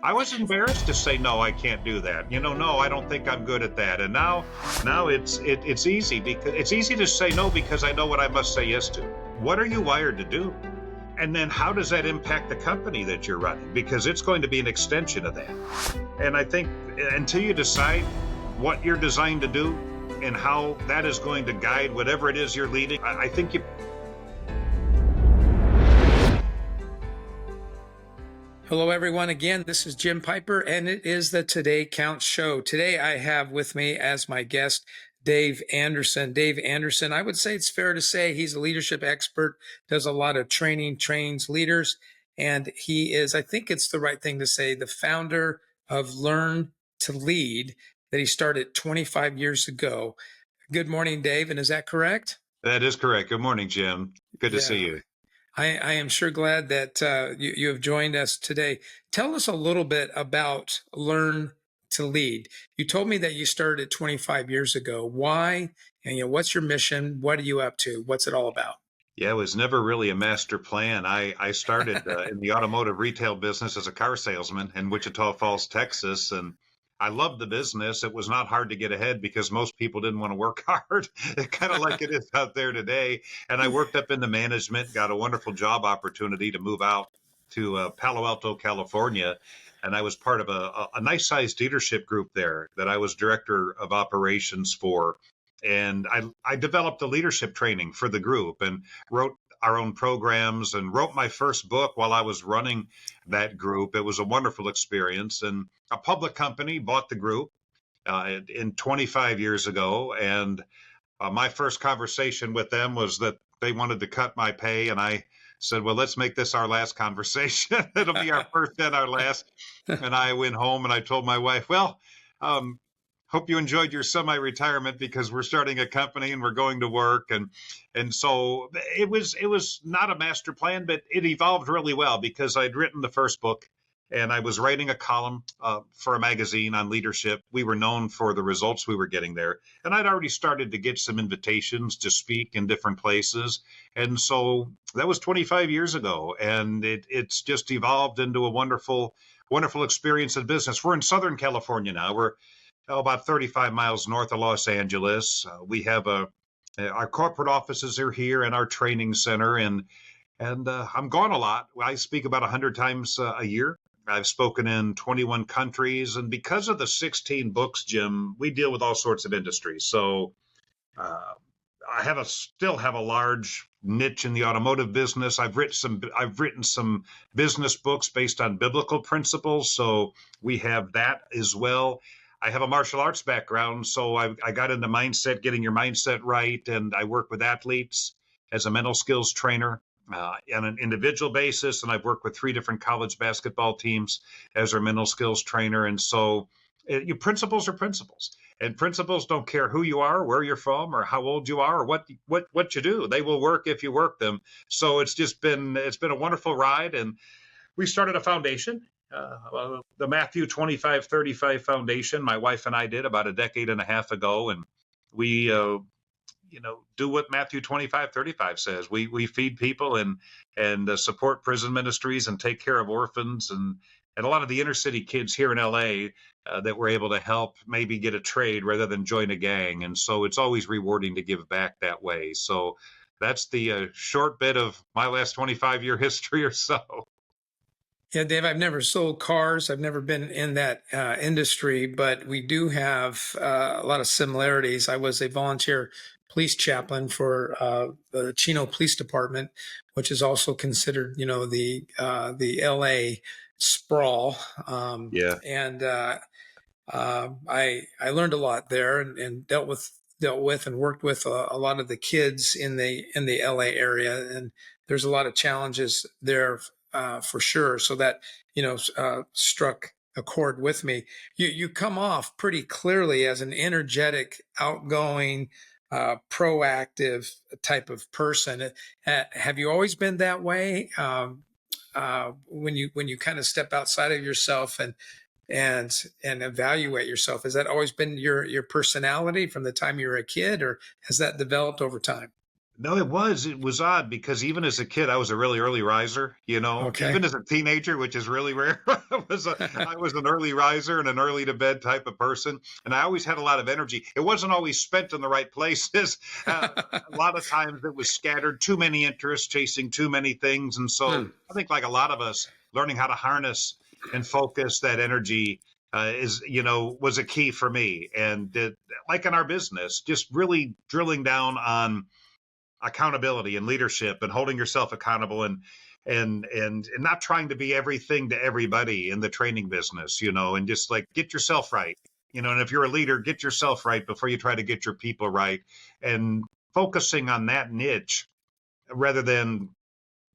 I was embarrassed to say no, I can't do that. No, I don't think I'm good at that. And now it's easy because it's easy to say no because I know what I must say yes to. What are you wired to do? And then how does that impact the company that you're running? Because it's going to be an extension of that. And I think until you decide what you're designed to do and how that is going to guide whatever it is you're leading, I think you. Hello, everyone. Again, this is Jim Piper, and it is the Today Counts show. Today, I have with me as my guest, Dave Anderson. Dave Anderson, I would say it's fair to say he's a leadership expert, does a lot of training, trains leaders, and he is, I think it's the right thing to say, the founder of Learn to Lead that he started 25 years ago. Good morning, Dave, and is that correct? That is correct. Good morning, Jim. Good to see Yeah. you. I am sure glad that you have joined us today. Tell us a little bit about Learn to Lead. You told me that you started 25 years ago. Why? And what's your mission? What are you up to? What's it all about? Yeah, it was never really a master plan. I started in the automotive retail business as a car salesman in Wichita Falls, Texas, and I loved the business. It was not hard to get ahead because most people didn't want to work hard, kind of like it is out there today. And I worked up into management, got a wonderful job opportunity to move out to Palo Alto, California. And I was part of a nice sized leadership group there that I was director of operations for. And I developed a leadership training for the group and wrote our own programs and wrote my first book while I was running that group. It was a wonderful experience. And a public company bought the group in 25 years ago. And my first conversation with them was that they wanted to cut my pay. And I said, well, let's make this our last conversation. It'll be our first and our last. And I went home and I told my wife, well, um, hope you enjoyed your semi-retirement because we're starting a company and we're going to work. And so it was not a master plan, but it evolved really well because I'd written the first book and I was writing a column for a magazine on leadership. We were known for the results we were getting there. And I'd already started to get some invitations to speak in different places. And so that was 25 years ago. And it's just evolved into a wonderful, wonderful experience in business. We're in Southern California now. We're about 35 miles north of Los Angeles. We have our corporate offices are here and our training center. And I'm gone a lot. I speak about 100 times a year. I've spoken in 21 countries. And because of the 16 books, Jim, we deal with all sorts of industries. So uh, still have a large niche in the automotive business. I've written some business books based on biblical principles. So we have that as well. I have a martial arts background, so I got into mindset, getting your mindset right, and I work with athletes as a mental skills trainer on an individual basis, and I've worked with 3 different college basketball teams as their mental skills trainer. And so, your principles are principles, and principles don't care who you are, where you're from, or how old you are, or what you do. They will work if you work them. So it's been a wonderful ride, and we started a foundation, the Matthew 2535 Foundation. My wife and I did about a decade and a half ago, and we, do what Matthew 2535 says. We feed people and support prison ministries and take care of orphans and a lot of the inner city kids here in LA that we're able to help maybe get a trade rather than join a gang. And so it's always rewarding to give back that way. So that's the short bit of my last 25-year history or so. Yeah, Dave, I've never sold cars. I've never been in that industry, but we do have a lot of similarities. I was a volunteer police chaplain for the Chino Police Department, which is also considered, the LA sprawl. Yeah. I learned a lot there and dealt with and worked with a lot of the kids in the LA area, and there's a lot of challenges there for sure. So that struck a chord with me. You come off pretty clearly as an energetic, outgoing, proactive type of person. Have you always been that way? When you kind of step outside of yourself and evaluate yourself, has that always been your personality from the time you were a kid, or has that developed over time? No, it was odd because even as a kid, I was a really early riser, Okay. even as a teenager, which is really rare. I was an early riser and an early to bed type of person. And I always had a lot of energy. It wasn't always spent in the right places. A lot of times it was scattered, too many interests, chasing too many things. And so Hmm. I think like a lot of us, learning how to harness and focus that energy was a key for me. And like in our business, just really drilling down on accountability and leadership and holding yourself accountable and not trying to be everything to everybody in the training business, and just like get yourself right. And if you're a leader, get yourself right before you try to get your people right, and focusing on that niche rather than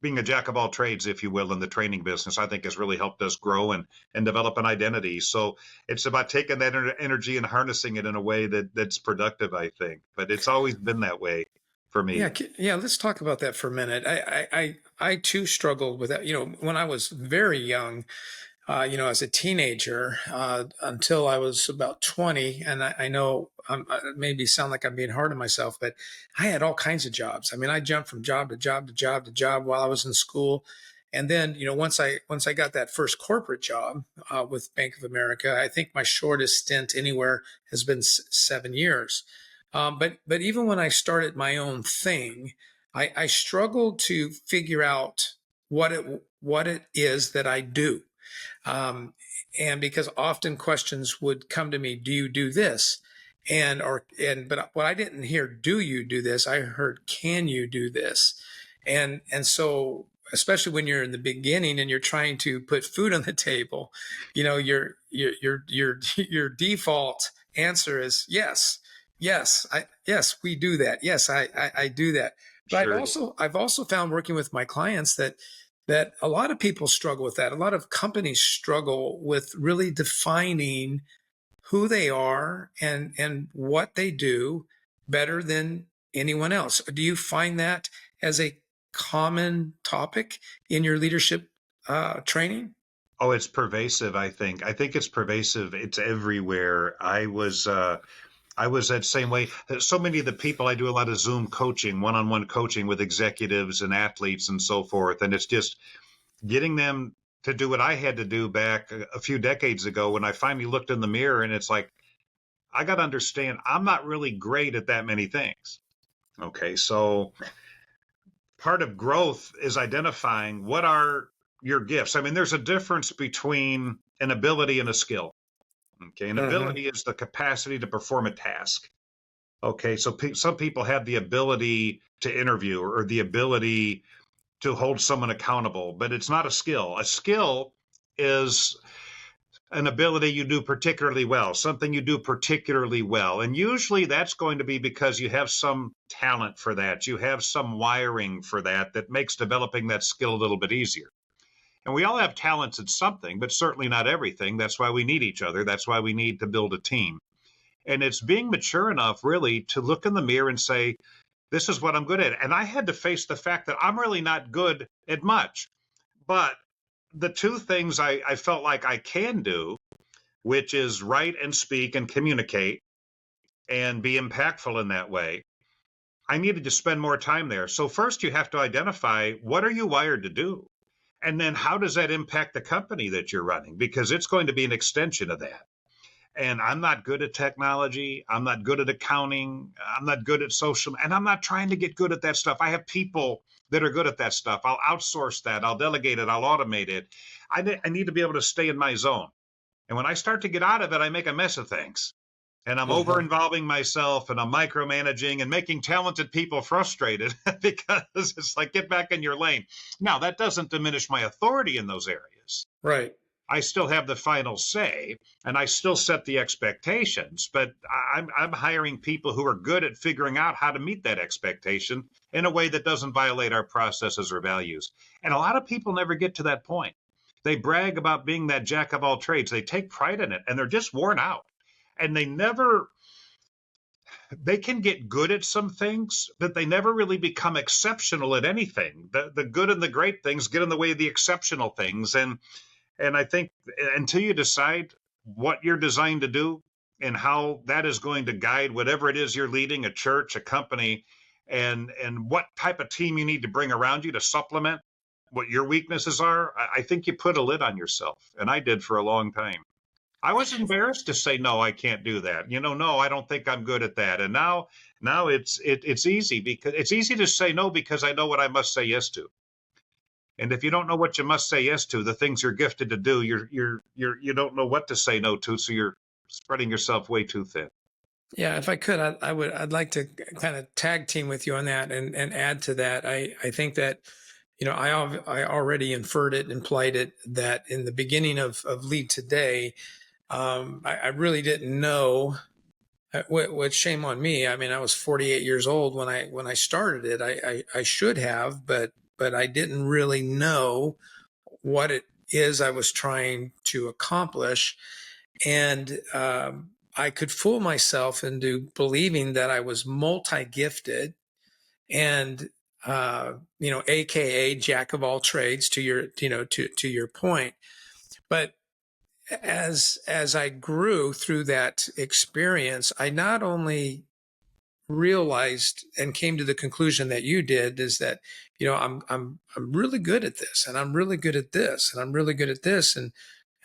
being a jack of all trades, if you will, in the training business, I think has really helped us grow and develop an identity. So it's about taking that energy and harnessing it in a way that's productive, I think. But it's always been that way for Yeah, me. yeah. Let's talk about that for a minute. I too struggled with that. When I was very young, as a teenager, until I was about 20. And I know maybe sound like I'm being hard on myself, but I had all kinds of jobs. I mean, I jumped from job to job to job to job while I was in school. And then, once I got that first corporate job with Bank of America, I think my shortest stint anywhere has been 7 years. But even when I started my own thing, I struggled to figure out what it is that I do. Um, and because often questions would come to me, do you do this? But what I didn't hear, do you do this? I heard, can you do this? And so, especially when you're in the beginning and you're trying to put food on the table, your default answer is yes. Yes, we do that. Yes, I do that. But Sure. I've also found, working with my clients, that a lot of people struggle with that. A lot of companies struggle with really defining who they are and what they do better than anyone else. Do you find that as a common topic in your leadership training? Oh, it's pervasive, I think. I think it's pervasive. It's everywhere. I was that same way. So many of the people, I do a lot of Zoom coaching, one-on-one coaching with executives and athletes and so forth. And it's just getting them to do what I had to do back a few decades ago when I finally looked in the mirror, and it's like, I got to understand I'm not really great at that many things. Okay. So part of growth is identifying what are your gifts. I mean, there's a difference between an ability and a skill. Okay. An Mm-hmm. ability is the capacity to perform a task. Okay. So some people have the ability to interview or the ability to hold someone accountable, but it's not a skill. A skill is an ability you do particularly well, something you do particularly well. And usually that's going to be because you have some talent for that. You have some wiring for that makes developing that skill a little bit easier. And we all have talents at something, but certainly not everything. That's why we need each other. That's why we need to build a team. And it's being mature enough really to look in the mirror and say, this is what I'm good at. And I had to face the fact that I'm really not good at much. But the two things I felt like I can do, which is write and speak and communicate and be impactful in that way, I needed to spend more time there. So first you have to identify, what are you wired to do? And then how does that impact the company that you're running? Because it's going to be an extension of that. And I'm not good at technology. I'm not good at accounting. I'm not good at social, and I'm not trying to get good at that stuff. I have people that are good at that stuff. I'll outsource that. I'll delegate it. I'll automate it. I need to be able to stay in my zone. And when I start to get out of it, I make a mess of things. And I'm over Mm-hmm. involving myself and I'm micromanaging and making talented people frustrated because it's like, get back in your lane. Now, that doesn't diminish my authority in those areas. Right. I still have the final say and I still set the expectations, but I'm hiring people who are good at figuring out how to meet that expectation in a way that doesn't violate our processes or values. And a lot of people never get to that point. They brag about being that jack of all trades. They take pride in it and they're just worn out. And they can get good at some things, but they never really become exceptional at anything. The good and the great things get in the way of the exceptional things. And I think until you decide what you're designed to do and how that is going to guide whatever it is you're leading, a church, a company, and what type of team you need to bring around you to supplement what your weaknesses are, I think you put a lid on yourself. And I did for a long time. I was embarrassed to say, no, I can't do that. No, I don't think I'm good at that. And now it's easy, because it's easy to say no because I know what I must say yes to. And if you don't know what you must say yes to, the things you're gifted to do, you don't know what to say no to. So you're spreading yourself way too thin. Yeah, if I could, I'd like to kind of tag team with you on that and add to that. I think that, I already inferred it, implied it, that in the beginning of Lead Today, I really didn't know. What shame on me. I mean, I was 48 years old when I started it. I should have, but I didn't really know what it is I was trying to accomplish. And I could fool myself into believing that I was multi-gifted and AKA jack of all trades, to your point. But as I grew through that experience, I not only realized and came to the conclusion that you did, is that, I'm really good at this, and I'm really good at this, and I'm really good at this, and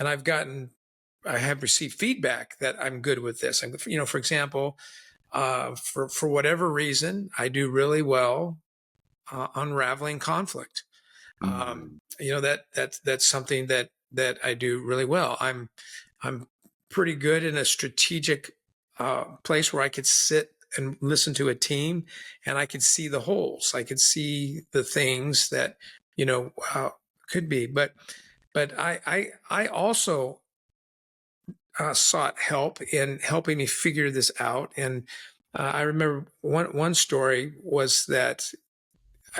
I have received feedback that I'm good with this. And, for example, for whatever reason, I do really well unraveling conflict. Mm. That's something that I do really well. I'm pretty good in a strategic place where I could sit and listen to a team, and I could see the holes. I could see the things that could be. But I also sought help in helping me figure this out. And I remember one story was that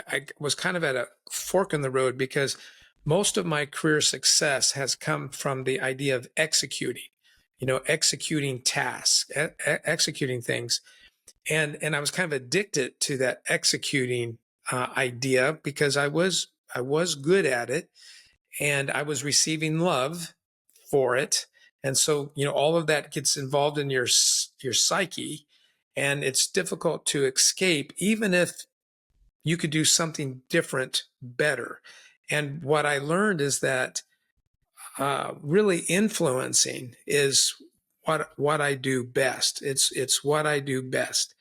I was kind of at a fork in the road, because most of my career success has come from the idea of executing tasks, executing things. And I was kind of addicted to that executing idea, because I was good at it, and I was receiving love for it. And so, all of that gets involved in your psyche, and it's difficult to escape, even if you could do something different better. And what I learned is that really influencing is what I do best. It's what I do best.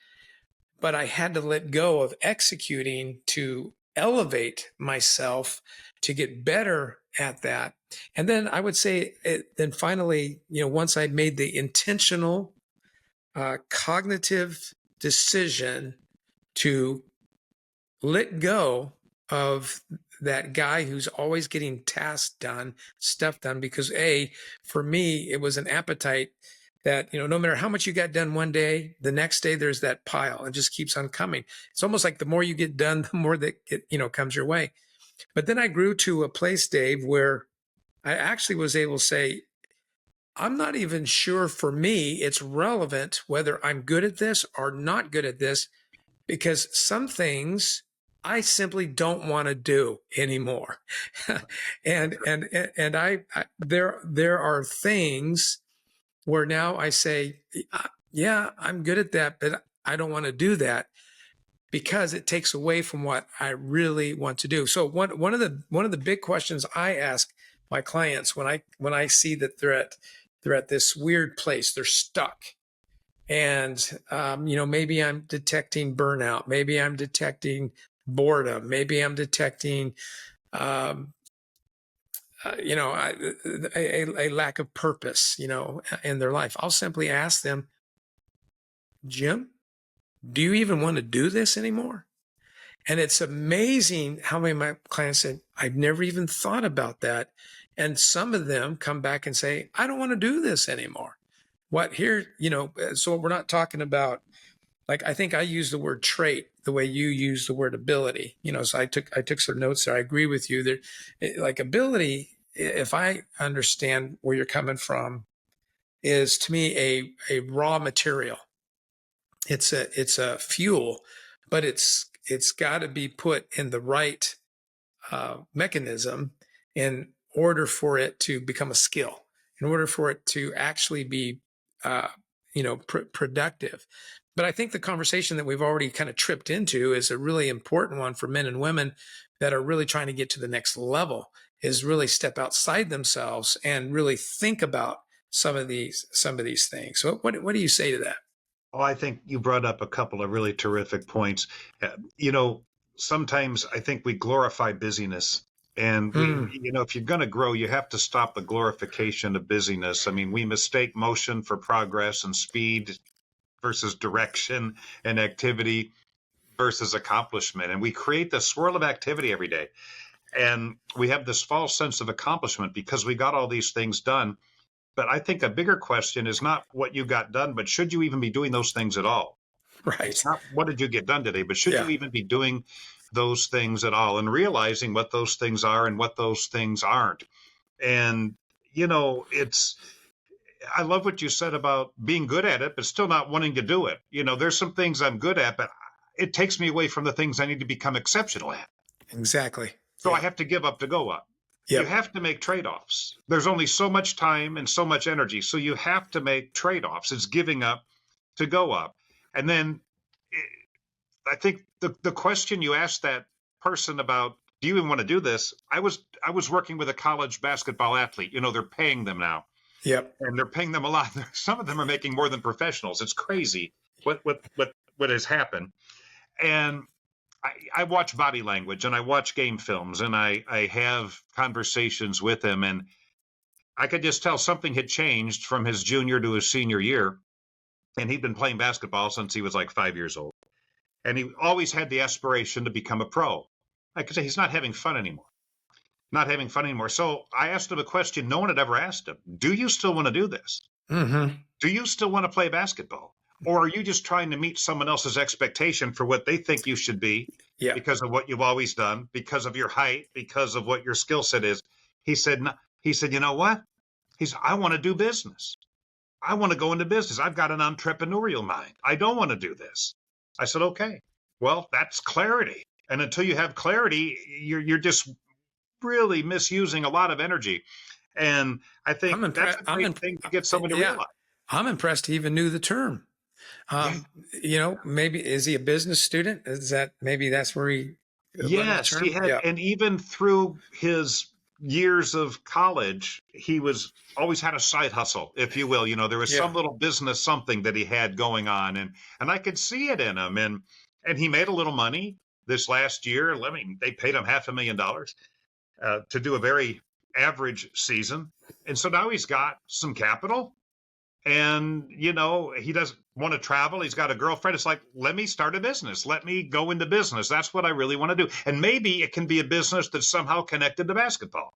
But I had to let go of executing to elevate myself to get better at that. And then I would say, then finally, once I made the intentional cognitive decision to let go of that guy who's always getting tasks done, stuff done, because for me, it was an appetite that, no matter how much you got done one day, the next day there's that pile. It just keeps on coming. It's almost like the more you get done, the more that comes your way. But then I grew to a place, Dave, where I actually was able to say, I'm not even sure, for me it's relevant whether I'm good at this or not good at this, because some things I simply don't want to do anymore. and there are things where now I say, yeah, I'm good at that, but I don't want to do that, because it takes away from what I really want to do. So one of the big questions I ask my clients when I see that they're at this weird place, they're stuck. And, maybe I'm detecting burnout. Maybe I'm detecting boredom. Maybe I'm detecting, a lack of purpose, in their life. I'll simply ask them, Jim, do you even want to do this anymore? And it's amazing how many of my clients said, I've never even thought about that. And some of them come back and say, I don't want to do this anymore. So we're not talking about, like, I think I use the word trait the way you use the word ability. So I took some notes there. I agree with you there. Like, ability, if I understand where you're coming from, is to me a raw material. It's a fuel, but it's got to be put in the right mechanism in order for it to become a skill, in order for it to actually be productive. But I think the conversation that we've already kind of tripped into is a really important one for men and women that are really trying to get to the next level, is really step outside themselves and really think about some of these things. So what do you say to that? Oh, I think you brought up a couple of really terrific points. You know, sometimes I think we glorify busyness. And Mm, if you're going to grow, you have to stop the glorification of busyness. I mean, we mistake motion for progress and speed versus direction and activity versus accomplishment. And we create this swirl of activity every day. And we have this false sense of accomplishment because we got all these things done. But I think a bigger question is not what you got done, but should you even be doing those things at all? It's right. not what did you get done today, but should Yeah. you even be doing those things at all and realizing what those things are and what those things aren't. And, it's, I love what you said about being good at it, but still not wanting to do it. There's some things I'm good at, but it takes me away from the things I need to become exceptional at. Exactly. So I Yeah. have to give up to go up. You Yep. have to make trade offs. There's only so much time and so much energy. So you have to make trade offs. It's giving up to go up. And then I think the question you asked that person about, do you even want to do this? I was working with a college basketball athlete. They're paying them now, Yep. and they're paying them a lot. Some of them are making more than professionals. It's crazy what has happened. And I watch body language and I watch game films and I have conversations with him, and I could just tell something had changed from his junior to his senior year. And he'd been playing basketball since he was like 5 years old. And he always had the aspiration to become a pro. I could say he's not having fun anymore. Not having fun anymore. So I asked him a question no one had ever asked him. Do you still want to do this? Mm-hmm. Do you still want to play basketball? Or are you just trying to meet someone else's expectation for what they think you should be Yeah. because of what you've always done, because of your height, because of what your skill set is? He said, no. He said, you know what? I want to do business. I want to go into business. I've got an entrepreneurial mind. I don't want to do this. I said, okay, well, that's clarity. And until you have clarity, you're just really misusing a lot of energy. And I I'm think that's impressed. a great thing to get someone to Yeah. realize. I'm impressed he even knew the term. Yeah. Um, maybe is he a business student? Is that maybe that's where he learned the Yes, he term? had, Yeah. and even through his years of college, he was always had a side hustle, if you will. There was Yeah. some little business, something that he had going on, and I could see it in him. And he made a little money this last year. They paid him $500,000 to do a very average season, and so now he's got some capital. And he doesn't want to travel. He's got a girlfriend. It's like, let me start a business. Let me go into business. That's what I really want to do. And maybe it can be a business that's somehow connected to basketball.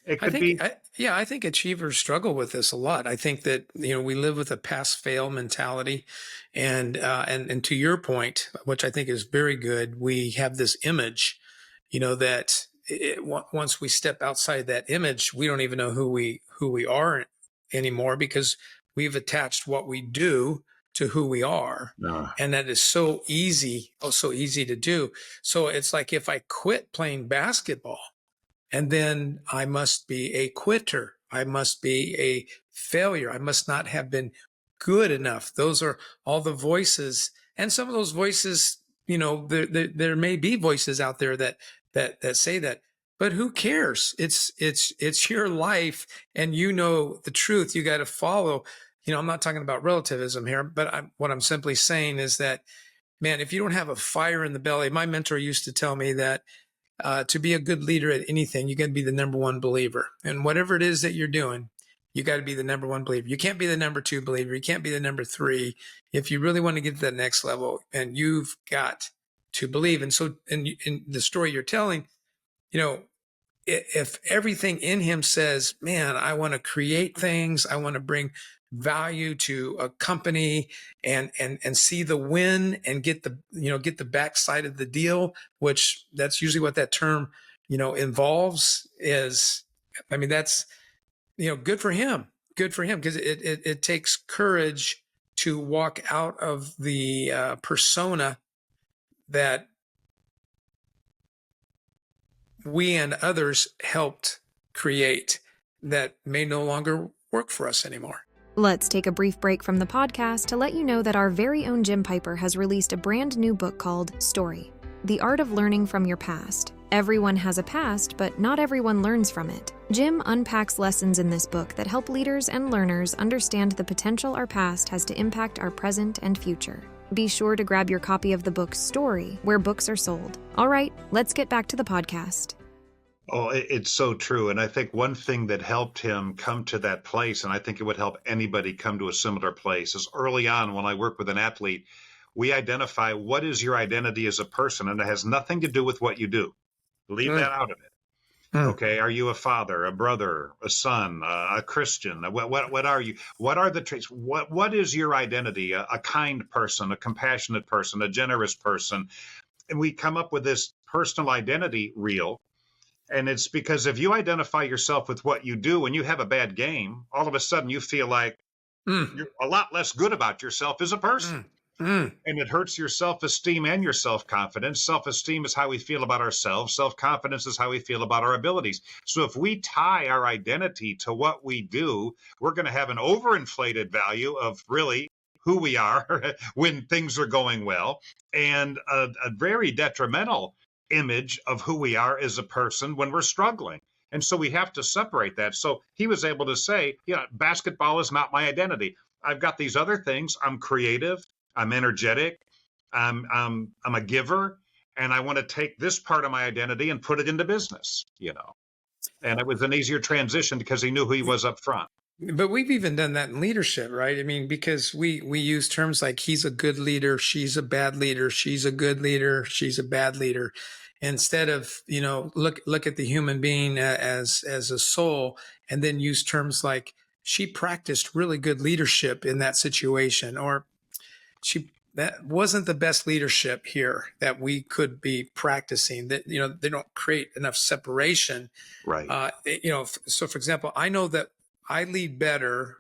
It I could think, be. yeah, I think achievers struggle with this a lot. I think that we live with a pass fail mentality, and to your point, which I think is very good, we have this image, that once we step outside that image, we don't even know who we are anymore because we've attached what we do to who we are, No. and that is so easy, so easy to do. So it's like if I quit playing basketball and then I must be a quitter. I must be a failure. I must not have been good enough. Those are all the voices. And some of those voices, there may be voices out there that say that, but who cares? It's your life, and the truth. You got to follow. I'm not talking about relativism here, but what I'm simply saying is that, man, if you don't have a fire in the belly, my mentor used to tell me that to be a good leader at anything, you got to be the number one believer. And whatever it is that you're doing, you got to be the number one believer. You can't be the number two believer. You can't be the number three. If you really want to get to that next level, and you've got to believe. And so, in the story you're telling, you know, if everything in him says, man, I want to create things, I want to bring value to a company and see the win and get the backside of the deal, which that's usually what that term involves, is, I mean, that's good for him. Good for him, because it takes courage to walk out of the persona that we and others helped create, that may no longer work for us anymore. Let's take a brief break from the podcast to let you know that our very own Jim Piper has released a brand new book called Story: The Art of Learning from Your Past. Everyone has a past, but not everyone learns from it. Jim unpacks lessons in this book that help leaders and learners understand the potential our past has to impact our present and future. Be sure to grab your copy of the book Story where books are sold. All right, let's get back to the podcast. Oh, it's so true. And I think one thing that helped him come to that place, and I think it would help anybody come to a similar place, is early on when I work with an athlete, we identify what is your identity as a person, and it has nothing to do with what you do. Leave that out of it. Okay, are you a father, a brother, a son, a Christian? What are you? What are the traits? What is your identity? A kind person, a compassionate person, a generous person, and we come up with this personal identity reel. And it's because if you identify yourself with what you do and you have a bad game, all of a sudden you feel like you're a lot less good about yourself as a person. And it hurts your self-esteem and your self-confidence. Self-esteem is how we feel about ourselves. Self-confidence is how we feel about our abilities. So if we tie our identity to what we do, we're going to have an overinflated value of really who we are when things are going well, and a very detrimental image of who we are as a person when we're struggling. And so we have to separate that. So he was able to say, yeah, basketball is not my identity. I've got these other things. I'm creative. I'm energetic. I'm a giver. And I want to take this part of my identity and put it into business, And it was an easier transition because he knew who he was up front. But we've even done that in leadership, right? I mean, because we use terms like he's a good leader, she's a bad leader, she's a good leader, she's a bad leader. Instead of, look at the human being as a soul, and then use terms like she practiced really good leadership in that situation, or that wasn't the best leadership here that we could be practicing. That they don't create enough separation, right? So for example, I know that I lead better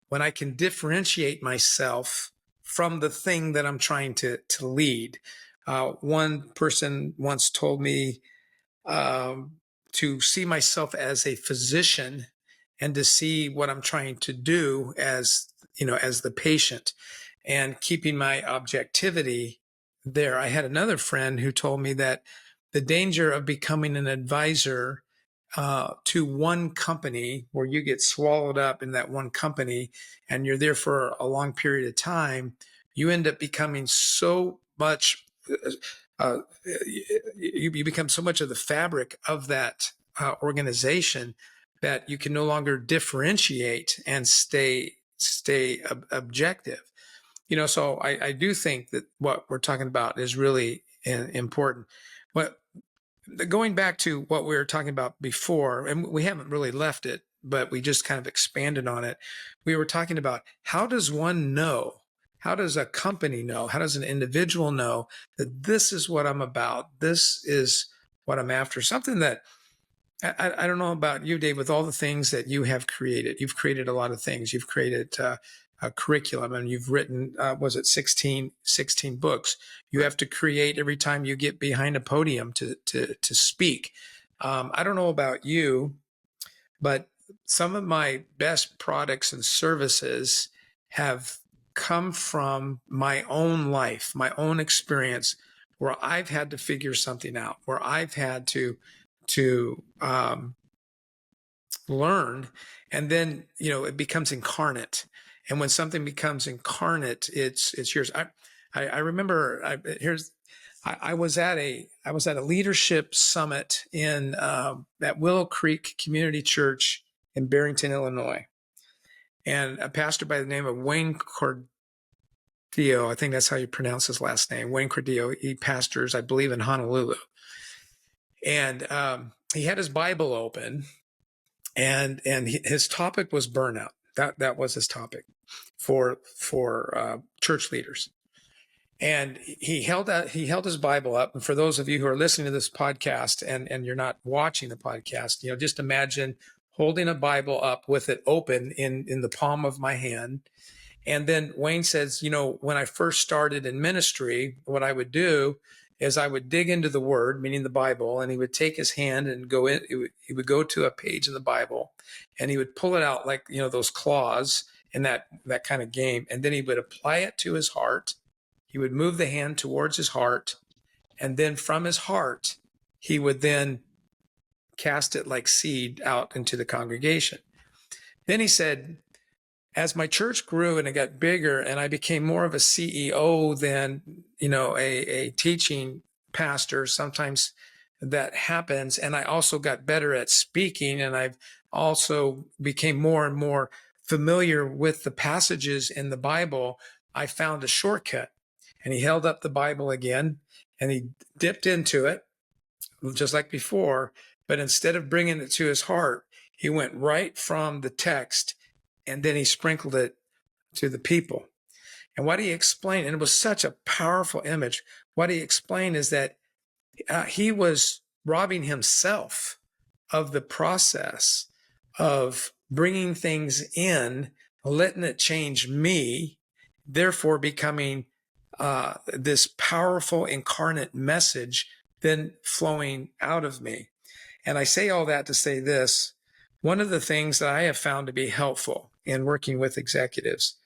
when I can differentiate myself from the thing that I'm trying to lead. One person once told me to see myself as a physician and to see what I'm trying to do as the patient, and keeping my objectivity there. I had another friend who told me that the danger of becoming an advisor to one company, where you get swallowed up in that one company and you're there for a long period of time, you end up becoming so much, you become so much of the fabric of that organization that you can no longer differentiate and stay objective. So I do think that what we're talking about is really important. But going back to what we were talking about before, and we haven't really left it, but we just kind of expanded on it. We were talking about, how does one know? How does a company know? How does an individual know that this is what I'm about? This is what I'm after. Something that I don't know about you, Dave, with all the things that you have created. You've created a lot of things. You've created a curriculum, and you've written, 16 books. You have to create every time you get behind a podium to speak. I don't know about you, but some of my best products and services have come from my own life, my own experience, where I've had to figure something out, where I've had to learn, and then it becomes incarnate. And when something becomes incarnate, it's yours. I remember I was at a leadership summit in at Willow Creek Community Church in Barrington, Illinois, and a pastor by the name of Wayne Cordillo, I think that's how you pronounce his last name, Wayne Cordillo. He pastors, I believe, in Honolulu, and he had his Bible open, and his topic was burnout. That was his topic for church leaders. And he held his Bible up. And for those of you who are listening to this podcast and you're not watching the podcast, just imagine holding a Bible up with it open in the palm of my hand. And then Wayne says, when I first started in ministry, what I would do is I would dig into the Word, meaning the Bible, and he would take his hand and go in. He would go to a page in the Bible, and he would pull it out like those claws, in that kind of game. And then he would apply it to his heart. He would move the hand towards his heart. And then from his heart, he would then cast it like seed out into the congregation. Then he said, as my church grew and it got bigger and I became more of a CEO than, a teaching pastor, sometimes that happens. And I also got better at speaking, and I've also became more and more familiar with the passages in the Bible. I found a shortcut. And he held up the Bible again and he dipped into it just like before. But instead of bringing it to his heart, he went right from the text and then he sprinkled it to the people. And what he explained, and it was such a powerful image, what he explained is that he was robbing himself of the process of bringing things in, letting it change me, therefore becoming this powerful incarnate message then flowing out of me. And I say all that to say this. One of the things that I have found to be helpful in working with executives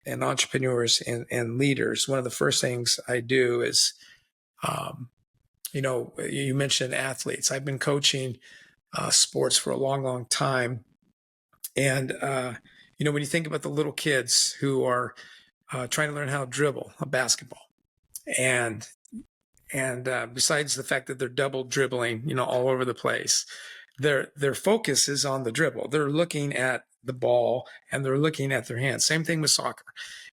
and entrepreneurs and leaders, one of the first things I do is, you mentioned athletes. I've been coaching sports for a long, long time. And, when you think about the little kids who are trying to learn how to dribble a basketball, and besides the fact that they're double dribbling, all over the place, their focus is on the dribble. They're looking at the ball and they're looking at their hands. Same thing with soccer.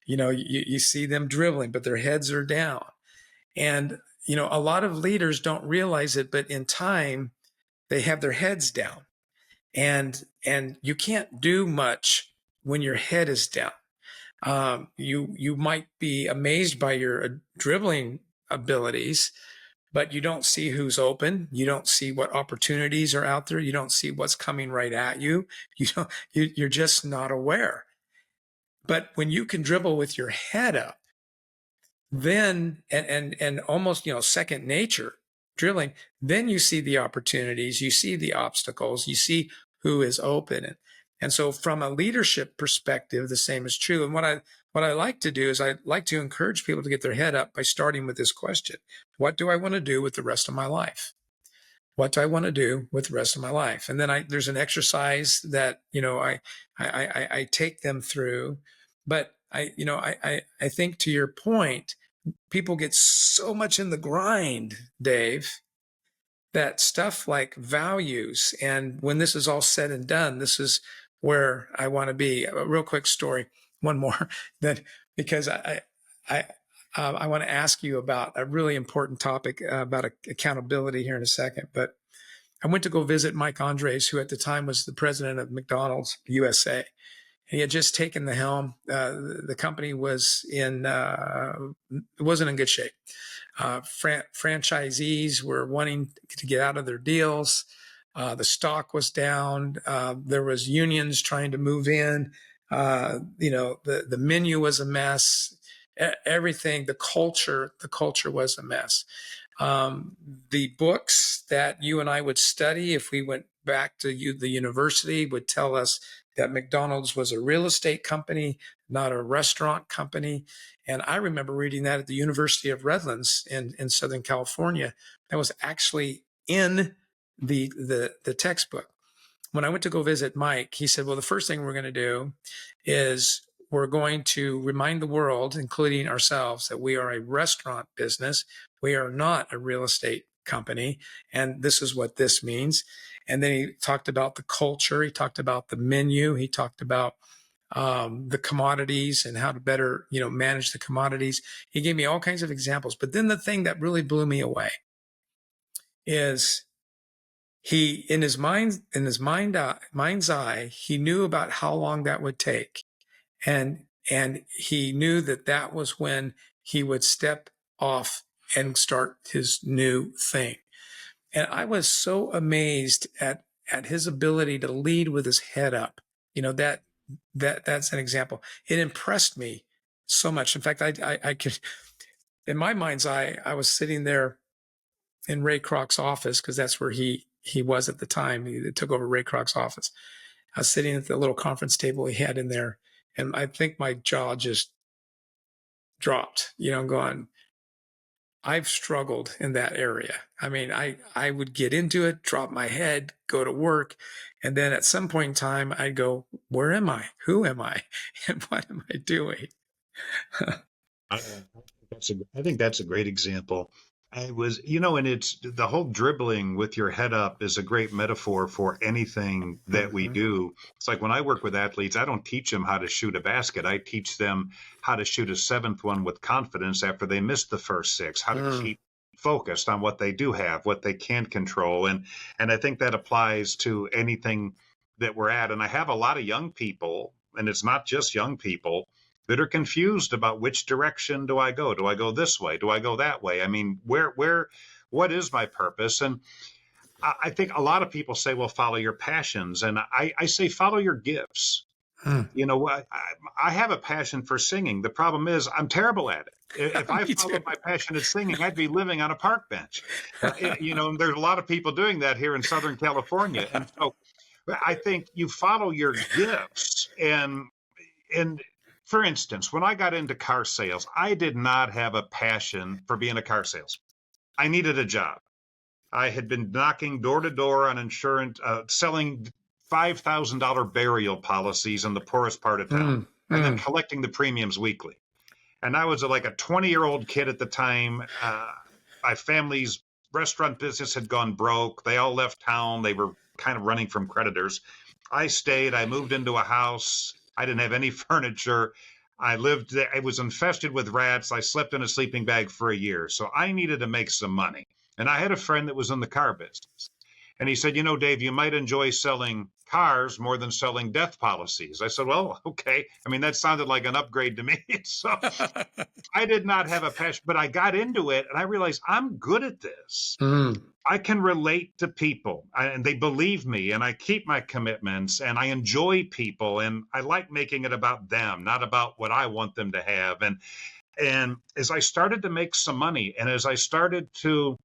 You see them dribbling, but their heads are down. And, a lot of leaders don't realize it, but in time, they have their heads down. And you can't do much when your head is down. You might be amazed by your dribbling abilities, but you don't see who's open. You don't see what opportunities are out there. You don't see what's coming right at you. You're just not aware. But when you can dribble with your head up, then and almost second nature dribbling, then you see the opportunities, you see the obstacles, you see who is open. And so from a leadership perspective, the same is true. And what I like to do is I like to encourage people to get their head up by starting with this question: what do I want to do with the rest of my life? What do I want to do with the rest of my life? And then there's an exercise that I take them through. But I think, to your point, people get so much in the grind, Dave, that stuff like values. And when this is all said and done, this is where I want to be. A real quick story, one more, because I want to ask you about a really important topic about accountability here in a second. But I went to go visit Mike Andres, who at the time was the president of McDonald's USA. He had just taken the helm. The company was it wasn't in good shape. Franchisees were wanting to get out of their deals. The stock was down. There was unions trying to move in. The menu was a mess. Everything, the culture was a mess. The books that you and I would study if we went back to the university would tell us that McDonald's was a real estate company, not a restaurant company. And I remember reading that at the University of Redlands in Southern California. That was actually in the textbook. When I went to go visit Mike, he said, well, the first thing we're going to do is we're going to remind the world, including ourselves, that we are a restaurant business. We are not a real estate company. And this is what this means. And then he talked about the culture. He talked about the menu. He talked about the commodities and how to better, manage the commodities. He gave me all kinds of examples. But then the thing that really blew me away is he, in his mind's eye, he knew about how long that would take. And he knew that was when he would step off and start his new thing. And I was so amazed at his ability to lead with his head up. That's an example. It impressed me so much. In fact, I could, in my mind's eye, I was sitting there in Ray Kroc's office, because that's where he was at the time. He took over Ray Kroc's office. I was sitting at the little conference table he had in there, And I think my jaw just dropped, going, I've struggled in that area. I mean, I would get into it, drop my head, go to work. And then at some point in time, I'd go, where am I? Who am I? And what am I doing? I think that's a great example. I was, and it's the whole dribbling with your head up is a great metaphor for anything that we Mhm. do. It's like when I work with athletes, I don't teach them how to shoot a basket. I teach them how to shoot a seventh one with confidence after they missed the first six, how to Mm. keep focused on what they do have, what they can control. And I think that applies to anything that we're at. And I have a lot of young people, and it's not just young people that are confused about which direction do I go? Do I go this way? Do I go that way? I mean, what is my purpose? And I think a lot of people say, well, follow your passions. And I say, follow your gifts. Mm. I have a passion for singing. The problem is I'm terrible at it. If I Me too. followed my passion at singing, I'd be living on a park bench. And there's a lot of people doing that here in Southern California. And so I think you follow your gifts and for instance, when I got into car sales, I did not have a passion for being a car salesman. I needed a job. I had been knocking door to door on insurance, selling $5,000 burial policies in the poorest part of town, Mm. and then Mm. collecting the premiums weekly. And I was like a 20-year-old kid at the time. My family's restaurant business had gone broke. They all left town. They were kind of running from creditors. I stayed. I moved into a house. I didn't have any furniture. I lived there. It was infested with rats. I slept in a sleeping bag for a year. So I needed to make some money. And I had a friend that was in the car business. And he said, Dave, you might enjoy selling cars more than selling death policies. I said, well, okay. I mean, that sounded like an upgrade to me. So I did not have a passion, but I got into it and I realized I'm good at this. Mm. I can relate to people and they believe me and I keep my commitments and I enjoy people and I like making it about them, not about what I want them to have. And as I started to make some money and as I started to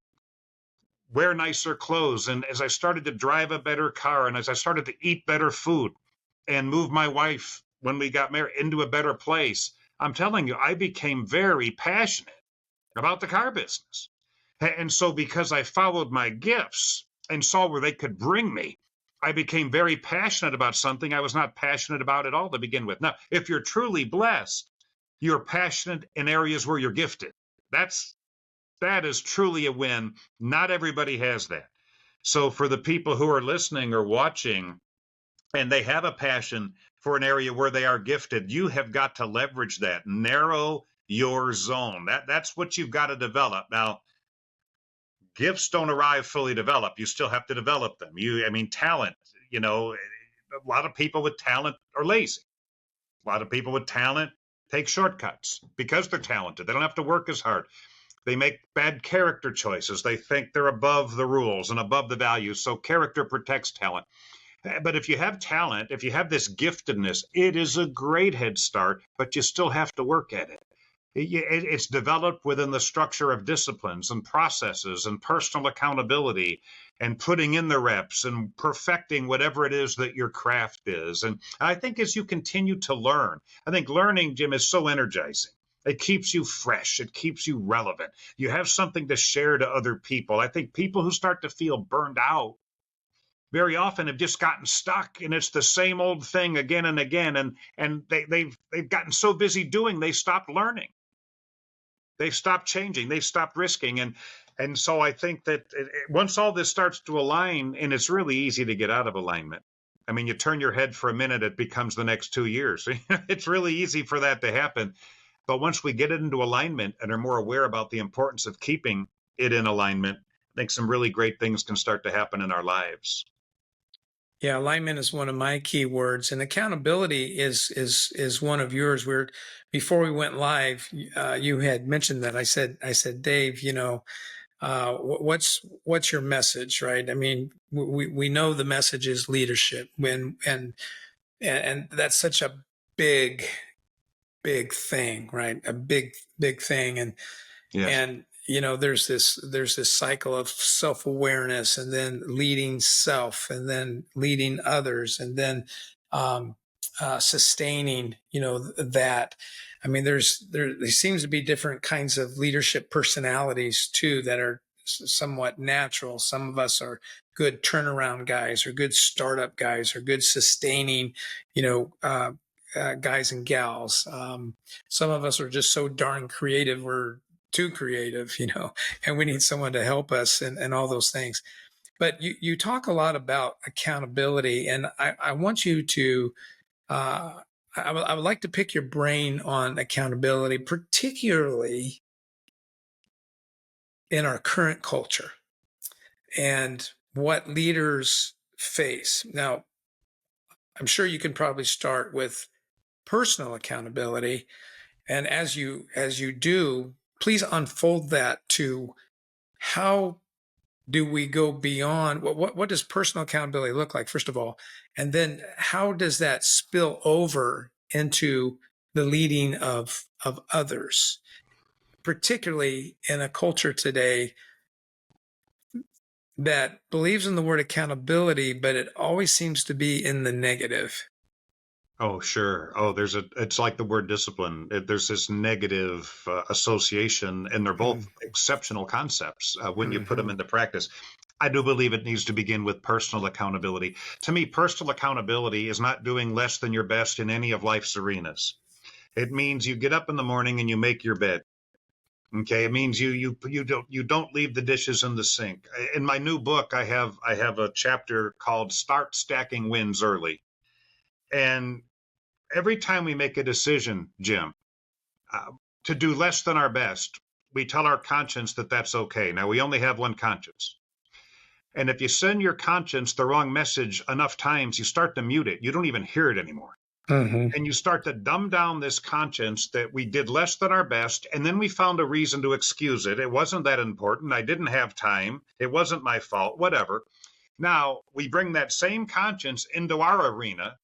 wear nicer clothes and as I started to drive a better car and as I started to eat better food and move my wife when we got married into a better place, I'm telling you, I became very passionate about the car business. And so because I followed my gifts and saw where they could bring me, I became very passionate about something I was not passionate about at all to begin with. Now, if you're truly blessed, you're passionate in areas where you're gifted. That is truly a win. Not everybody has that. So for the people who are listening or watching and they have a passion for an area where they are gifted, you have got to leverage that. Narrow your zone. That's what you've got to develop. Now, gifts don't arrive fully developed. You still have to develop them. Talent, a lot of people with talent are lazy. A lot of people with talent take shortcuts because they're talented. They don't have to work as hard. They make bad character choices. They think they're above the rules and above the values. So character protects talent. But if you have talent, if you have this giftedness, it is a great head start, but you still have to work at it. It's developed within the structure of disciplines and processes and personal accountability and putting in the reps and perfecting whatever it is that your craft is. And I think as you continue to learn, I think learning, Jim, is so energizing. It keeps you fresh. It keeps you relevant. You have something to share to other people. I think people who start to feel burned out very often have just gotten stuck and it's the same old thing again and again. And they've gotten so busy doing, they stopped learning. They've stopped changing. They've stopped risking. And so I think that once all this starts to align, and it's really easy to get out of alignment. I mean, you turn your head for a minute, it becomes the next 2 years. It's really easy for that to happen. But once we get it into alignment and are more aware about the importance of keeping it in alignment, I think some really great things can start to happen in our lives. Yeah, alignment is one of my key words, and accountability is one of yours. Before we went live, you had mentioned that. I said, Dave, what's your message, right? I mean, we know the message is leadership, and that's such a big thing, right? A big thing, and Yes. and there's this cycle of self-awareness and then leading self and then leading others and then sustaining, that. I mean, there seems to be different kinds of leadership personalities too that are somewhat natural. Some of us are good turnaround guys, or good startup guys, or good sustaining, guys and gals. Some of us are just so darn creative. We're too creative, and we need someone to help us, and all those things. But you talk a lot about accountability, and I want you to, I would like to pick your brain on accountability, particularly in our current culture and what leaders face. Now, I'm sure you can probably start with personal accountability. And as you do, please unfold that to how do we go beyond what does personal accountability look like, first of all, and then how does that spill over into the leading of others, particularly in a culture today that believes in the word accountability, but it always seems to be in the negative. Oh, sure. Oh, it's like the word discipline. There's this negative association, and they're both exceptional concepts when you put them into practice. I do believe it needs to begin with personal accountability. To me, personal accountability is not doing less than your best in any of life's arenas. It means you get up in the morning and you make your bed. Okay, it means you don't leave the dishes in the sink. In my new book, I have a chapter called "Start Stacking Wins Early," and every time we make a decision, Jim, to do less than our best, we tell our conscience that that's okay. Now, we only have one conscience. And if you send your conscience the wrong message enough times, you start to mute it. You don't even hear it anymore. And you start to dumb down this conscience that we did less than our best, and then we found a reason to excuse it. It wasn't that important. I didn't have time. It wasn't my fault, whatever. Now, we bring that same conscience into our arena,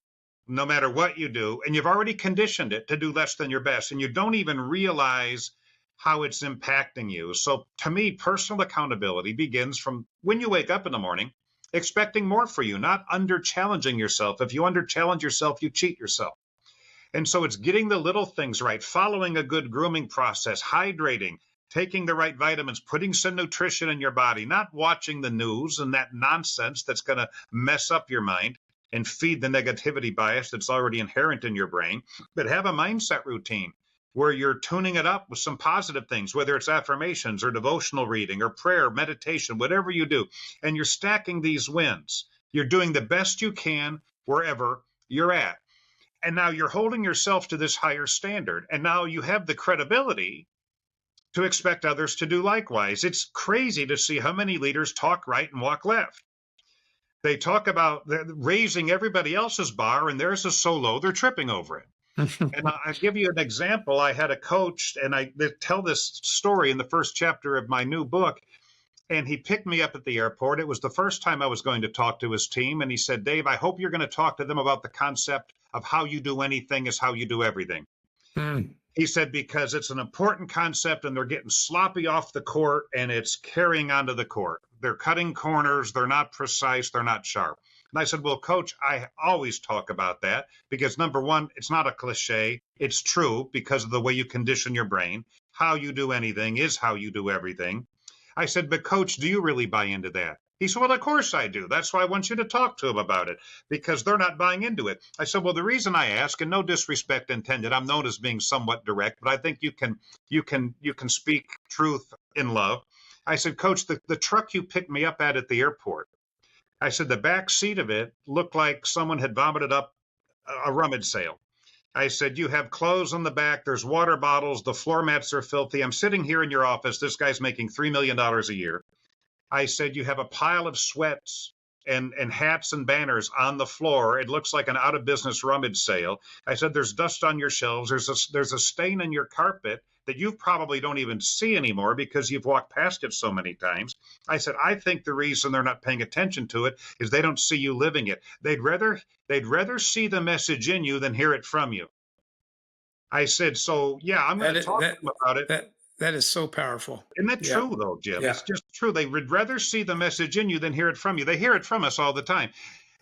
no matter what you do, and you've already conditioned it to do less than your best, and you don't even realize how it's impacting you. So to me, personal accountability begins from when you wake up in the morning, expecting more for you, not under challenging yourself. If you under challenge yourself, you cheat yourself. And so it's getting the little things right, following a good grooming process, hydrating, taking the right vitamins, putting some nutrition in your body, not watching the news and that nonsense that's going to mess up your mind and feed the negativity bias that's already inherent in your brain, but have a mindset routine where you're tuning it up with some positive things, whether it's affirmations or devotional reading or prayer, meditation, whatever you do. And you're stacking these wins. You're doing the best you can wherever you're at. And now you're holding yourself to this higher standard. And now you have the credibility to expect others to do likewise. It's crazy to see how many leaders talk right and walk left. They talk about raising everybody else's bar, and theirs is so low, they're tripping over it. And I'll give you an example. I had a coach, and I tell this story in the first chapter of my new book, and he picked me up at the airport. It was the first time I was going to talk to his team, and he said, "Dave, I hope you're going to talk to them about the concept of how you do anything is how you do everything." He said, because it's an important concept, and they're getting sloppy off the court, and it's carrying onto the court. They're cutting corners. They're not precise. They're not sharp. And I said, well, Coach, I always talk about that because, number one, it's not a cliche. It's true because of the way you condition your brain. How you do anything is how you do everything. I said, but Coach, do you really buy into that? He said, well, of course I do. That's why I want you to talk to them about it, because they're not buying into it. I said, well, the reason I ask, and no disrespect intended, I'm known as being somewhat direct, but I think you can speak truth in love. I said, Coach, the truck you picked me up at the airport, I said, the back seat of it looked like someone had vomited up a rummage sale. I said, you have clothes on the back. There's water bottles. The floor mats are filthy. I'm sitting here in your office. This guy's making $3 million a year. I said, you have a pile of sweats and hats and banners on the floor. It looks like an out of business rummage sale. I said, there's dust on your shelves. There's a stain in your carpet that you probably don't even see anymore because you've walked past it so many times. I said, I think the reason they're not paying attention to it is they don't see you living it. They'd rather see the message in you than hear it from you. I said, so yeah, I'm going to talk to them about it. That is so powerful. Isn't that true, though, Jim? Yeah. It's just true. They would rather see the message in you than hear it from you. They hear it from us all the time.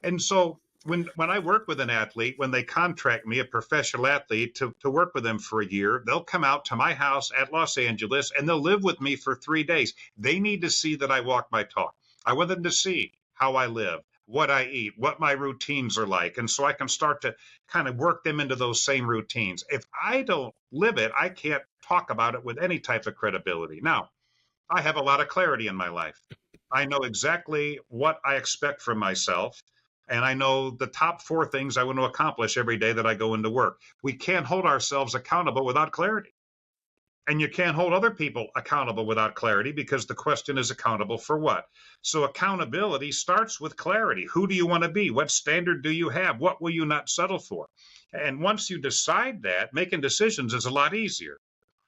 And so when I work with an athlete, when they contract me, a professional athlete, to work with them for a year, they'll come out to my house at Los Angeles and they'll live with me for 3 days. They need to see that I walk my talk. I want them to see how I live, what I eat, what my routines are like. And so I can start to kind of work them into those same routines. If I don't live it, I can't talk about it with any type of credibility. Now, I have a lot of clarity in my life. I know exactly what I expect from myself. And I know the top 4 things I want to accomplish every day that I go into work. We can't hold ourselves accountable without clarity. And you can't hold other people accountable without clarity, because the question is, accountable for what? So accountability starts with clarity. Who do you want to be? What standard do you have? What will you not settle for? And once you decide that, making decisions is a lot easier.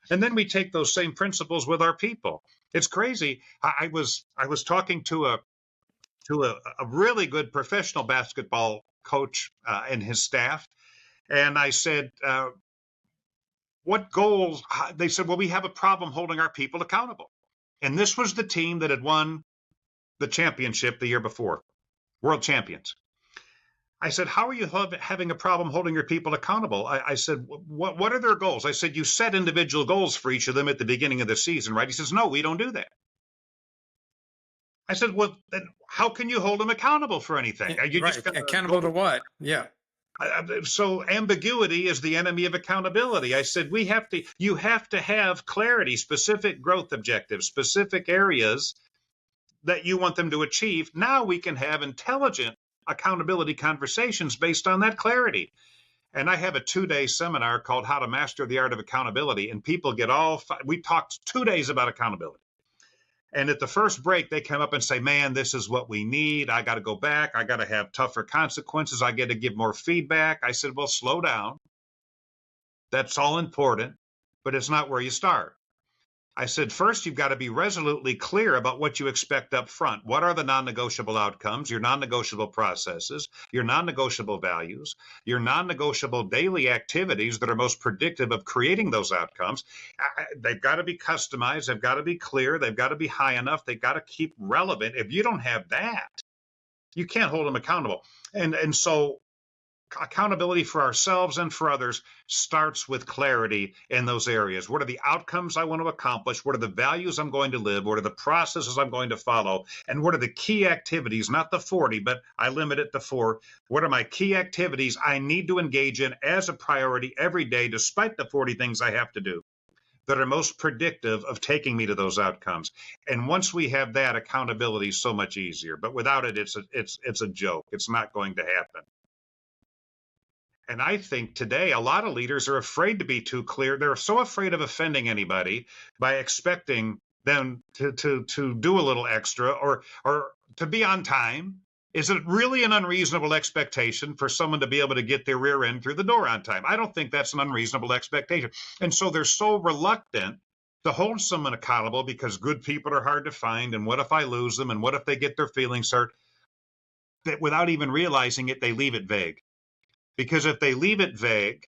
And then we take those same principles with our people. It's crazy. I was talking to a really good professional basketball coach and his staff, and I said, "What goals?" They said, "Well, we have a problem holding our people accountable." And this was the team that had won the championship the year before, world champions. I said, "How are you having a problem holding your people accountable?" I said, what are their goals? I said, "You set individual goals for each of them at the beginning of the season, right?" He says, "No, we don't do that." I said, "Well, then how can you hold them accountable for anything? Are you Right. just gonna Accountable to what? Yeah. So ambiguity is the enemy of accountability." I said, you have to have clarity, specific growth objectives, specific areas that you want them to achieve. Now we can have intelligent accountability conversations based on that clarity. And I have a 2-day seminar called How to Master the Art of Accountability. And people get we talked 2 days about accountability. And at the first break, they come up and say, "Man, this is what we need. I got to go back. I got to have tougher consequences. I get to give more feedback." I said, "Well, slow down. That's all important, but it's not where you start." I said, "First, you've got to be resolutely clear about what you expect up front. What are the non-negotiable outcomes, your non-negotiable processes, your non-negotiable values, your non-negotiable daily activities that are most predictive of creating those outcomes?" They've got to be customized. They've got to be clear. They've got to be high enough. They've got to keep relevant. If you don't have that, you can't hold them accountable. And so accountability for ourselves and for others starts with clarity in those areas. What are the outcomes I want to accomplish? What are the values I'm going to live? What are the processes I'm going to follow? And what are the key activities, not the 40, but I limit it to 4. What are my key activities I need to engage in as a priority every day, despite the 40 things I have to do, that are most predictive of taking me to those outcomes? And once we have that, accountability is so much easier. But without it, it's a joke. It's not going to happen. And I think today a lot of leaders are afraid to be too clear. They're so afraid of offending anybody by expecting them to do a little extra or to be on time. Is it really an unreasonable expectation for someone to be able to get their rear end through the door on time? I don't think that's an unreasonable expectation. And so they're so reluctant to hold someone accountable, because good people are hard to find. And what if I lose them? And what if they get their feelings hurt? That without even realizing it, they leave it vague. Because if they leave it vague,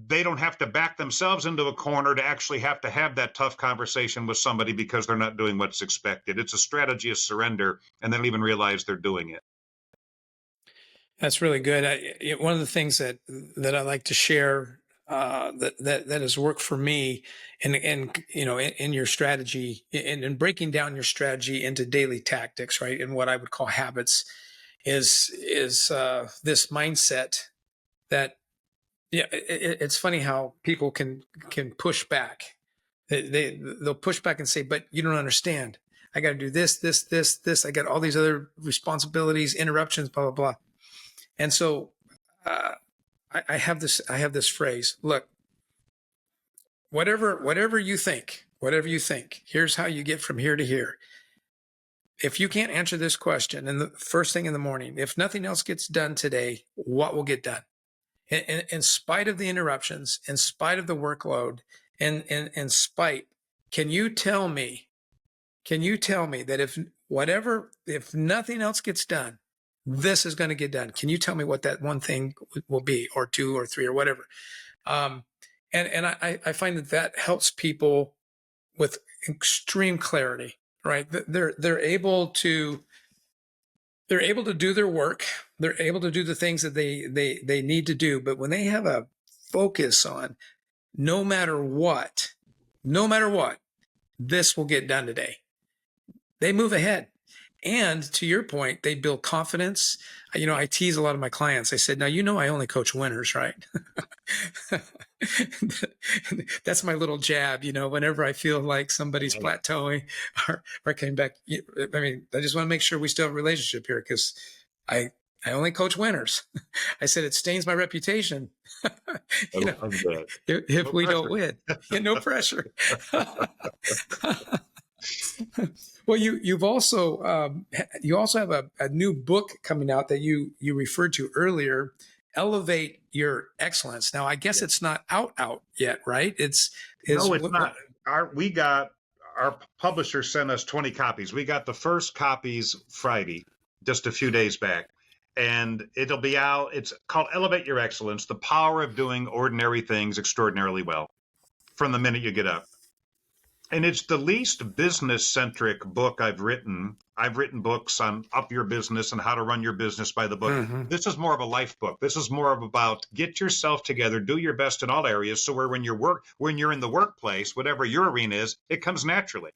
they don't have to back themselves into a corner to actually have to have that tough conversation with somebody because they're not doing what's expected. It's a strategy of surrender, and they don't even realize they're doing it. That's really good. One of the things that I like to share that has worked for me, and in your strategy, in breaking down your strategy into daily tactics, right, and what I would call habits, is this mindset that, yeah, it's funny how people can push back. They'll push back and say, "But you don't understand. I got to do this, this, this, this. I got all these other responsibilities, interruptions, blah, blah, blah." And so I have this phrase. Look, whatever you think, here's how you get from here to here. If you can't answer this question, and the first thing in the morning, if nothing else gets done today, what will get done? In spite of the interruptions, in spite of the workload, and in spite, can you tell me that if nothing else gets done, this is going to get done? Can you tell me what that one thing will be, or 2 or 3 or whatever? And I find that helps people with extreme clarity, right? They're able to they're able to do their work. They're able to do the things that they need to do. But when they have a focus on no matter what, this will get done today, they move ahead. And to your point, they build confidence. I tease a lot of my clients. I said, now, I only coach winners, right? That's my little jab, whenever I feel like somebody's plateauing or came back. I just want to make sure we still have a relationship here, because I only coach winners. I said, it stains my reputation. If we don't win, no pressure. Well, you also have a new book coming out that you referred to earlier, Elevate Your Excellence. Now, I guess it's not out yet, right? No, it's not. Our publisher sent us 20 copies. We got the first copies Friday, just a few days back, and it'll be out. It's called Elevate Your Excellence: The Power of Doing Ordinary Things Extraordinarily Well, from the minute you get up. And it's the least business-centric book I've written. I've written books on up your business and how to run your business by the book. Mm-hmm. This is more of a life book. This is more of about get yourself together, do your best in all areas, so when you're in the workplace, whatever your arena is, it comes naturally.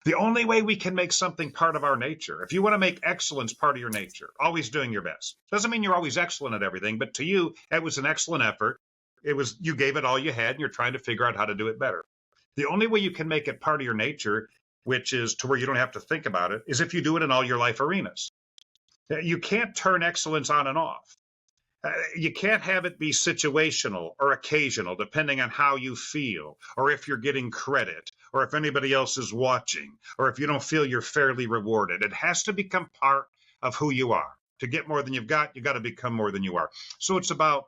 The only way we can make something part of our nature, if you want to make excellence part of your nature, always doing your best. Doesn't mean you're always excellent at everything, but to you, it was an excellent effort. You gave it all you had, and you're trying to figure out how to do it better. The only way you can make it part of your nature, which is to where you don't have to think about it, is if you do it in all your life arenas. You can't turn excellence on and off. You can't have it be situational or occasional, depending on how you feel, or if you're getting credit, or if anybody else is watching, or if you don't feel you're fairly rewarded. It has to become part of who you are. To get more than you've got, you got to become more than you are. So it's about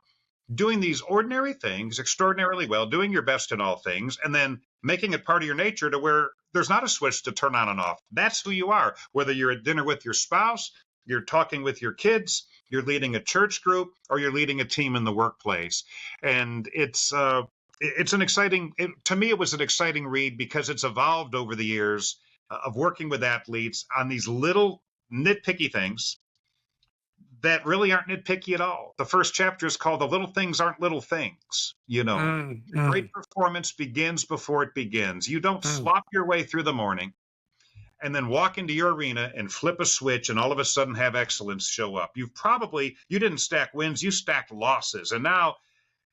doing these ordinary things extraordinarily well, doing your best in all things, and then making it part of your nature to where there's not a switch to turn on and off. That's who you are. Whether you're at dinner with your spouse, you're talking with your kids, you're leading a church group, or you're leading a team in the workplace. And to me, it was an exciting read because it's evolved over the years of working with athletes on these little nitpicky things that really aren't nitpicky at all. The first chapter is called The Little Things Aren't Little Things. Great performance begins before it begins. You don't slop your way through the morning and then walk into your arena and flip a switch and all of a sudden have excellence show up. You didn't stack wins, you stacked losses. And now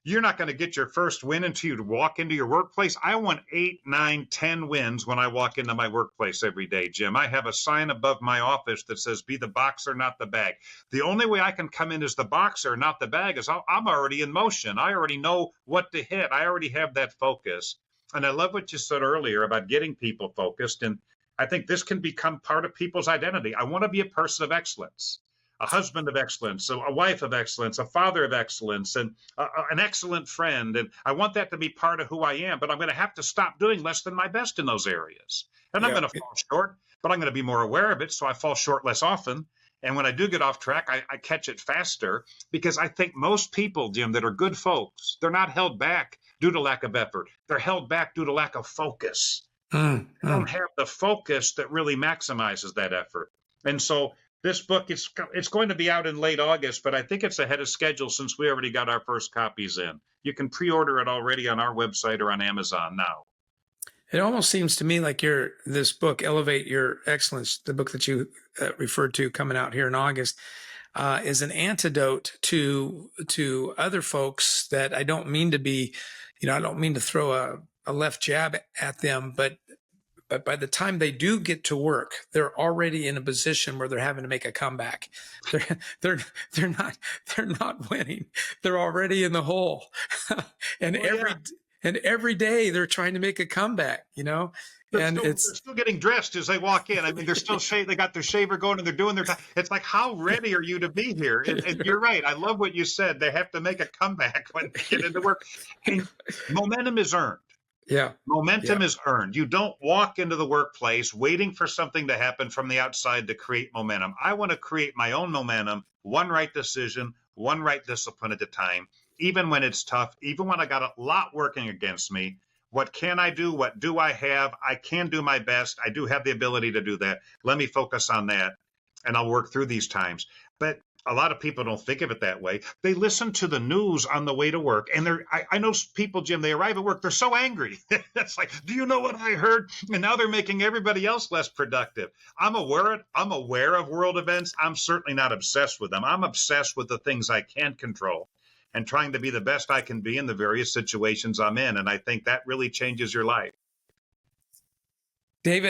you're not going to get your first win until you walk into your workplace. I want 8, 9, 10 wins when I walk into my workplace every day, Jim. I have a sign above my office that says, be the boxer, not the bag. The only way I can come in as the boxer, not the bag, is I'm already in motion. I already know what to hit. I already have that focus. And I love what you said earlier about getting people focused. And I think this can become part of people's identity. I want to be a person of excellence. A husband of excellence, a wife of excellence, a father of excellence, and an excellent friend. And I want that to be part of who I am, but I'm going to have to stop doing less than my best in those areas. And I'm going to fall short, but I'm going to be more aware of it, so I fall short less often. And when I do get off track, I catch it faster, because I think most people, Jim, that are good folks, they're not held back due to lack of effort. They're held back due to lack of focus. They don't have the focus that really maximizes that effort. And so this book, it's going to be out in late August, but I think it's ahead of schedule since we already got our first copies in. You can pre-order it already on our website or on Amazon now. It almost seems to me like this book, Elevate Your Excellence, the book that you referred to coming out here in August, is an antidote to other folks that I don't mean to be, I don't mean to throw a left jab at them, but by the time they do get to work, they're already in a position where they're having to make a comeback. They're not winning. They're already in the hole, and every day they're trying to make a comeback. They're still getting dressed as they walk in. I mean, they're still they got their shaver going and they're doing their time. It's like, how ready are you to be here? And you're right. I love what you said. They have to make a comeback when they get into work. And momentum is earned. Yeah. Momentum is earned. You don't walk into the workplace waiting for something to happen from the outside to create momentum. I want to create my own momentum, one right decision, one right discipline at a time, even when it's tough, even when I got a lot working against me. What can I do? What do I have? I can do my best. I do have the ability to do that. Let me focus on that. and I'll work through these times. But a lot of people don't think of it that way. They listen to the news on the way to work, and I know people, Jim, they arrive at work, they're so angry. It's like, do you know what I heard? And now they're making everybody else less productive. I'm aware of world events. I'm certainly not obsessed with them. I'm obsessed with the things I can control and trying to be the best I can be in the various situations I'm in. And I think that really changes your life. Dave,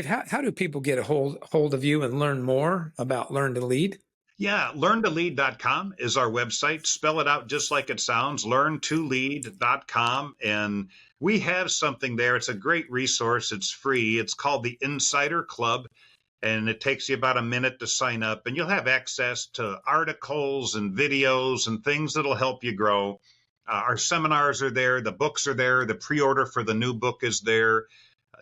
how do people get a hold of you and learn more about Learn to Lead? Yeah, learntolead.com is our website. Spell it out just like it sounds, learntolead.com. And we have something there. It's a great resource. It's free. It's called the Insider Club. And it takes you about a minute to sign up. And you'll have access to articles and videos and things that'll help you grow. Our seminars are there. The books are there. The pre-order for the new book is there.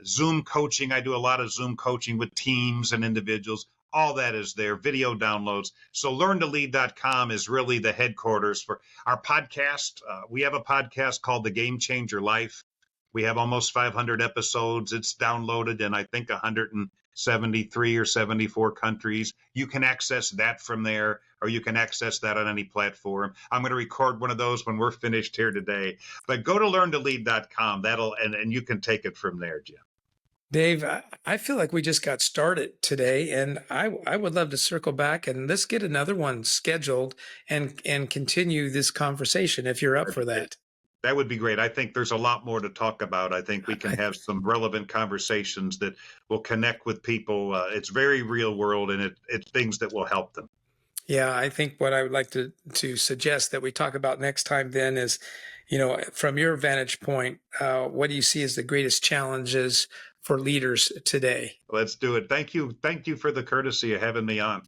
Zoom coaching. I do a lot of Zoom coaching with teams and individuals. All that is there, video downloads. So learntolead.com is really the headquarters for our podcast. We have a podcast called The Game Changer Life. We have almost 500 episodes. It's downloaded in, I think, 173 or 74 countries. You can access that from there, or you can access that on any platform. I'm going to record one of those when we're finished here today. But go to learntolead.com. And you can take it from there, Jim. Dave, I feel like we just got started today, and I would love to circle back and let's get another one scheduled and continue this conversation if you're up for that. That would be great. I think there's a lot more to talk about. I think we can have some relevant conversations that will connect with people. It's very real world, and it's things that will help them. Yeah, I think what I would like to suggest that we talk about next time then is, from your vantage point, what do you see as the greatest challenges for leaders today? Let's do it. Thank you. Thank you for the courtesy of having me on.